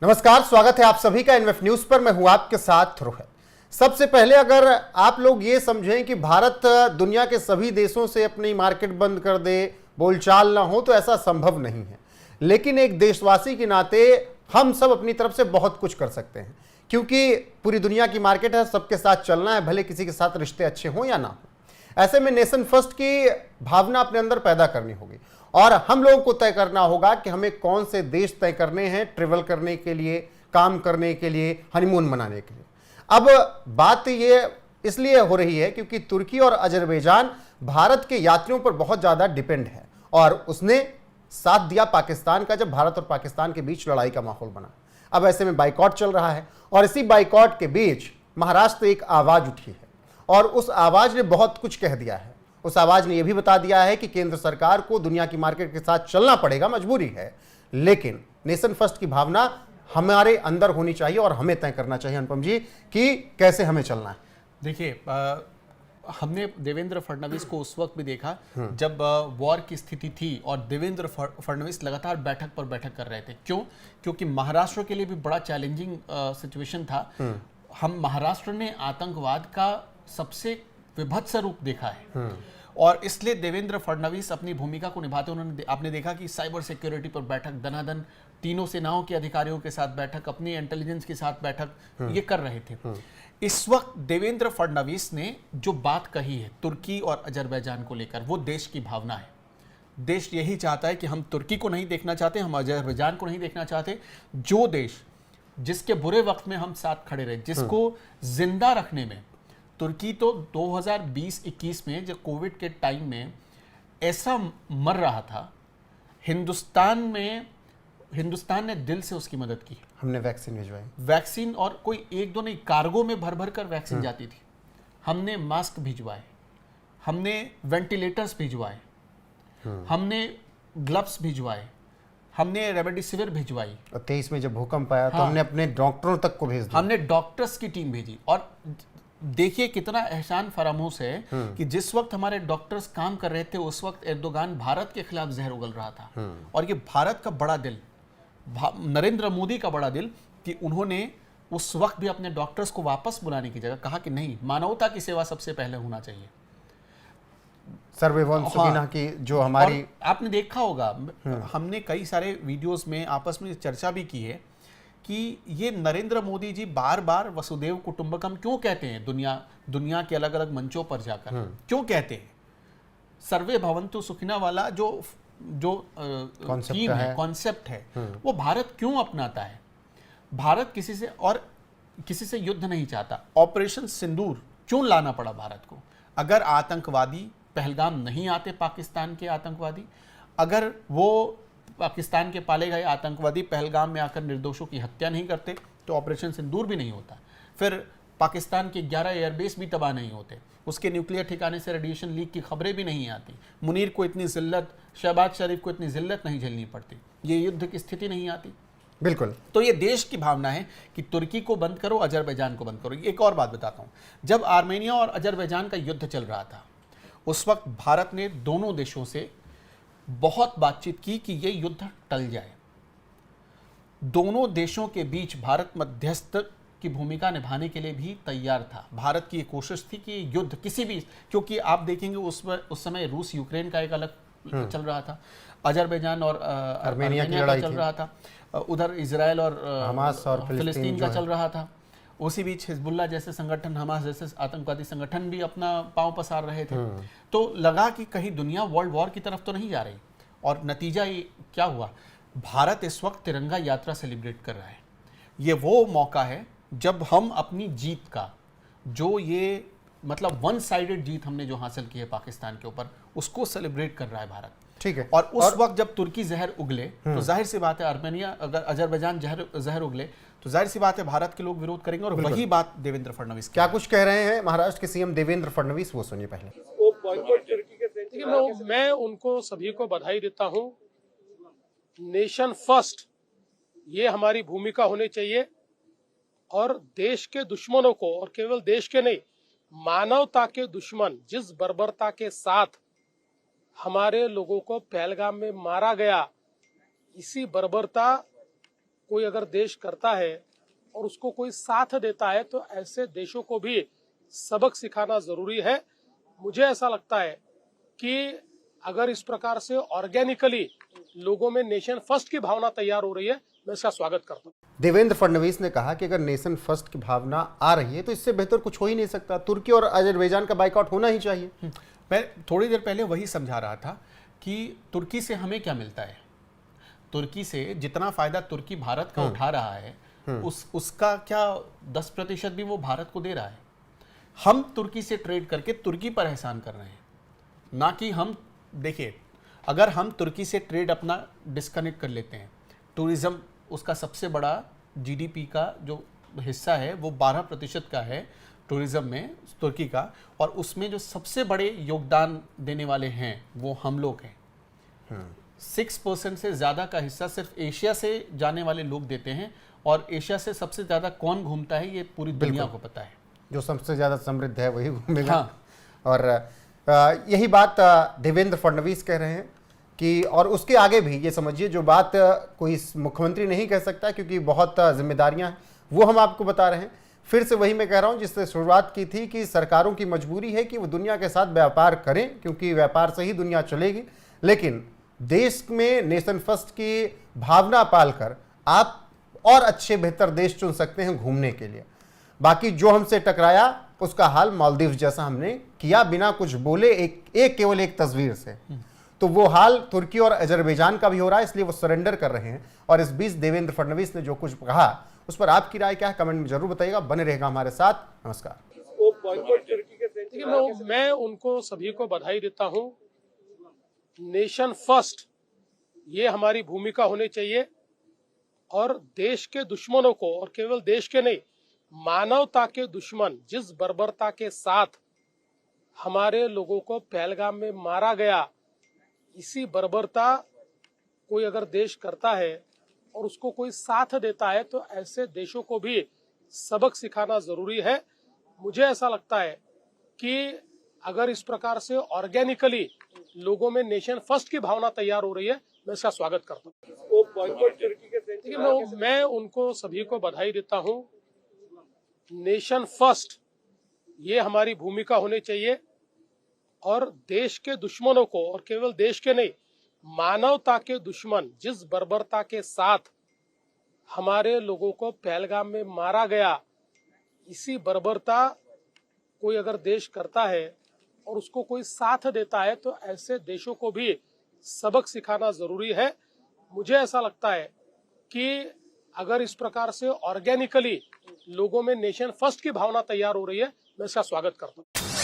नमस्कार, स्वागत है आप सभी का एनएफ न्यूज पर। मैं हूं आपके साथ रोहित। सबसे पहले अगर आप लोग ये समझें कि भारत दुनिया के सभी देशों से अपनी मार्केट बंद कर दे, बोलचाल ना हो, तो ऐसा संभव नहीं है। लेकिन एक देशवासी के नाते हम सब अपनी तरफ से बहुत कुछ कर सकते हैं, क्योंकि पूरी दुनिया की मार्केट है, सबके साथ चलना है, भले किसी के साथ रिश्ते अच्छे हों या ना हो। ऐसे में नेशन फर्स्ट की भावना अपने अंदर पैदा करनी होगी और हम लोगों को तय करना होगा कि हमें कौन से देश तय करने हैं ट्रेवल करने के लिए, काम करने के लिए, हनीमून मनाने के लिए। अब बात ये इसलिए हो रही है क्योंकि तुर्की और अजरबैजान भारत के यात्रियों पर बहुत ज़्यादा डिपेंड है और उसने साथ दिया पाकिस्तान का जब भारत और पाकिस्तान के बीच लड़ाई का माहौल बना। अब ऐसे में बाइकॉट चल रहा है और इसी बाइकॉट के बीच महाराष्ट्र एक आवाज़ उठी है और उस आवाज़ ने बहुत कुछ कह दिया है। उस आवाज ने यह भी बता दिया है कि केंद्र सरकार को दुनिया की मार्केट के साथ चलना पड़ेगा, मजबूरी है, लेकिन नेशन फर्स्ट की भावना हमारे अंदर होनी चाहिए और हमें तय करना चाहिए अनुपम जी कि कैसे हमें चलना है। देखिए, हमने देवेंद्र फडणवीस को उस वक्त भी देखा जब वॉर की स्थिति थी और देवेंद्र फडणवीस लगातार बैठक पर बैठक कर रहे थे। क्यों? क्योंकि महाराष्ट्र के लिए भी बड़ा चैलेंजिंग सिचुएशन था। हम महाराष्ट्र ने आतंकवाद का सबसे विभत्स रूप देखा है और इसलिए देवेंद्र फडणवीस अपनी भूमिका को निभाते उन्होंने आपने देखा कि साइबर सिक्योरिटी पर बैठक, दनादन तीनों सेनाओं के अधिकारियों के साथ बैठक, अपनी इंटेलिजेंस के साथ बैठक ये कर रहे थे। इस वक्त देवेंद्र फडणवीस ने जो बात कही है तुर्की और अजरबैजान को लेकर, वो देश की भावना है। देश यही चाहता है कि हम तुर्की को नहीं देखना चाहते, हम अजरबैजान को नहीं देखना चाहते। जो देश जिसके बुरे वक्त में हम साथ खड़े रहे, जिसको जिंदा रखने में, तुर्की तो 2020-21 में जब कोविड के टाइम में ऐसा मर रहा था, हिंदुस्तान ने दिल से उसकी मदद की। हमने वैक्सीन भिजवाई, वैक्सीन, और कोई एक दो नहीं, कार्गो में भर भर कर वैक्सीन जाती थी। हमने मास्क भिजवाए, हमने वेंटिलेटर्स भिजवाए, हमने ग्लव्स भिजवाए, हमने रेमडेसिविर भिजवाई। और 23 में जब भूकंप आया तो हमने अपने डॉक्टरों तक को भेज दिया। हमने डॉक्टर्स की टीम भेजी। और देखिए कितना एहसान फरामोश है कि जिस वक्त हमारे डॉक्टर्स काम कर रहे थे उस वक्त एर्दोगान भारत के खिलाफ जहर उगल रहा था। और ये भारत का बड़ा दिल, नरेंद्र मोदी का बड़ा दिल, कि उन्होंने उस वक्त भी अपने डॉक्टर्स को वापस बुलाने की जगह कहा कि नहीं, मानवता की सेवा सबसे पहले होना चाहिए। सर्वभौम सुखिनः की जो हमारी, आपने देखा होगा, हमने कई सारे वीडियोस में आपस में चर्चा भी की है कि ये नरेंद्र मोदी जी बार बार वसुदेव कुटुंबकम क्यों कहते हैं दुनिया के अलग अलग मंचों पर जाकर, क्यों कहते हैं? सर्वे भवन्तु सुखिनः वाला जो कॉन्सेप्ट है वो भारत क्यों अपनाता है? भारत किसी से युद्ध नहीं चाहता। ऑपरेशन सिंदूर क्यों लाना पड़ा भारत को? अगर आतंकवादी पहलगाम नहीं आते, पाकिस्तान के आतंकवादी, अगर वो पाकिस्तान के पाले गए आतंकवादी पहलगाम में आकर निर्दोषों की हत्या नहीं करते, तो ऑपरेशन सिंदूर भी नहीं होता। फिर पाकिस्तान के 11 एयरबेस भी तबाह नहीं होते, उसके न्यूक्लियर ठिकाने से रेडिएशन लीक की खबरें भी नहीं आती, मुनीर को इतनी जिल्लत, शहबाज शरीफ को इतनी जिल्लत नहीं झेलनी पड़ती, ये युद्ध की स्थिति नहीं आती। बिल्कुल। तो ये देश की भावना है कि तुर्की को बंद करो, अजरबैजान को बंद करो। एक और बात बताता हूँ, जब आर्मेनिया और अजरबैजान का युद्ध चल रहा था उस वक्त भारत ने दोनों देशों से बहुत बातचीत की कि यह युद्ध टल जाए। दोनों देशों के बीच भारत मध्यस्थ की भूमिका निभाने के लिए भी तैयार था। भारत की एक कोशिश थी कि युद्ध किसी भी, क्योंकि आप देखेंगे उस समय रूस यूक्रेन का एक अलग चल रहा था, अजरबैजान और आर्मेनिया का चल रहा था, उधर इजराइल और हमास और फिलिस्तीन का चल रहा था। उसी बीच हिजबुल्लाह जैसे संगठन, हमास जैसे आतंकवादी संगठन भी अपना पांव पसार रहे थे। तो लगा कि कहीं दुनिया वर्ल्ड वॉर की तरफ तो नहीं जा रही। और नतीजा ये क्या हुआ? भारत इस वक्त तिरंगा यात्रा सेलिब्रेट कर रहा है। ये वो मौका है जब हम अपनी जीत का, जो ये मतलब वन साइडेड जीत हमने जो हासिल की है पाकिस्तान के ऊपर, उसको सेलिब्रेट कर रहा है भारत। ठीक है। और उस वक्त जब तुर्की जहर उगले तो जाहिर सी बात है, आर्मेनिया अगर अजरबैजान जहर उगले तो जाहिर सी बात है भारत के लोग विरोध करेंगे। और वही बात देवेंद्र फडणवीस क्या कुछ कह रहे हैं महाराष्ट्र के सीएम देवेंद्र फडणवीस, वो सुनिए पहले। मैं उनको सभी को बधाई देता हूं। नेशन फर्स्ट ये हमारी भूमिका होनी चाहिए और देश के दुश्मनों को, और केवल देश के नहीं, मानवता के दुश्मन जिस बर्बरता के साथ हमारे लोगों को पहलगाम में मारा गया, इसी बर्बरता कोई अगर देश करता है और उसको कोई साथ देता है तो ऐसे देशों को भी सबक सिखाना जरूरी है। मुझे ऐसा लगता है कि अगर इस प्रकार से ऑर्गेनिकली लोगों में नेशन फर्स्ट की भावना तैयार हो रही है, मैं इसका स्वागत करता हूँ। देवेंद्र फडणवीस ने कहा कि अगर नेशन फर्स्ट की भावना आ रही है तो इससे बेहतर कुछ हो ही नहीं सकता। तुर्की और अजरबैजान का बाइकआउट होना ही चाहिए। मैं थोड़ी देर पहले वही समझा रहा था कि तुर्की से हमें क्या मिलता है। तुर्की से जितना फायदा तुर्की भारत का उठा रहा है उसका क्या 10% भी वो भारत को दे रहा है। हम तुर्की से ट्रेड करके तुर्की पर एहसान कर रहे हैं, ना कि हम देखिए अगर हम तुर्की से ट्रेड अपना डिस्कनेक्ट कर लेते हैं, टूरिज्म उसका सबसे बड़ा जीडीपी का जो हिस्सा है वो 12% का है टूरिज्म में तुर्की का, और उसमें जो सबसे बड़े योगदान देने वाले हैं वो हम लोग हैं। 6% से ज़्यादा का हिस्सा सिर्फ एशिया से जाने वाले लोग देते हैं, और एशिया से सबसे ज़्यादा कौन घूमता है ये पूरी दुनिया को पता है। जो सबसे ज़्यादा समृद्ध है वही घूमेगा। हाँ। और यही बात देवेंद्र फडणवीस कह रहे हैं कि, और उसके आगे भी ये समझिए जो बात कोई मुख्यमंत्री नहीं कह सकता क्योंकि बहुत जिम्मेदारियां हैं, वो हम आपको बता रहे हैं। फिर से वही मैं कह रहा हूं जिससे शुरुआत की थी कि सरकारों की मजबूरी है कि वो दुनिया के साथ व्यापार करें क्योंकि व्यापार से ही दुनिया चलेगी, लेकिन देश में नेशन फर्स्ट की भावना पालकर आप और अच्छे बेहतर देश चुन सकते हैं घूमने के लिए। बाकी जो हमसे टकराया उसका हाल मालदीव जैसा हमने किया बिना कुछ बोले, केवल एक तस्वीर से। तो वो हाल तुर्की और अजरबैजान का भी हो रहा है, इसलिए वो सरेंडर कर रहे हैं। और इस बीच देवेंद्र फडणवीस ने जो कुछ कहा उस पर आपकी राय क्या है, कमेंट में जरूर बताइएगा। बने रहेगा हमारे साथ। नमस्कार। देखिए, मैं उनको सभी को बधाई देता हूं। नेशन फर्स्ट ये हमारी भूमिका होनी चाहिए, और देश के दुश्मनों को, और केवल देश के नहीं मानवता के दुश्मन जिस बर्बरता के साथ हमारे लोगों को पहलगाम में मारा गया, इसी बर्बरता कोई अगर देश करता है और उसको कोई साथ देता है तो ऐसे देशों को भी सबक सिखाना जरूरी है। मुझे ऐसा लगता है कि अगर इस प्रकार से ऑर्गेनिकली लोगों में नेशन फर्स्ट की भावना तैयार हो रही है, मैं इसका स्वागत करता हूँ। देखिए, मैं उनको सभी को बधाई देता हूँ। नेशन फर्स्ट ये हमारी भूमिका होनी चाहिए, और देश के दुश्मनों को, और केवल देश के नहीं मानवता के दुश्मन जिस बर्बरता के साथ हमारे लोगों को पहलगाम में मारा गया, इसी बर्बरता कोई अगर देश करता है और उसको कोई साथ देता है तो ऐसे देशों को भी सबक सिखाना जरूरी है। मुझे ऐसा लगता है कि अगर इस प्रकार से ऑर्गेनिकली लोगों में नेशन फर्स्ट की भावना तैयार हो रही है, मैं इसका स्वागत करता हूँ।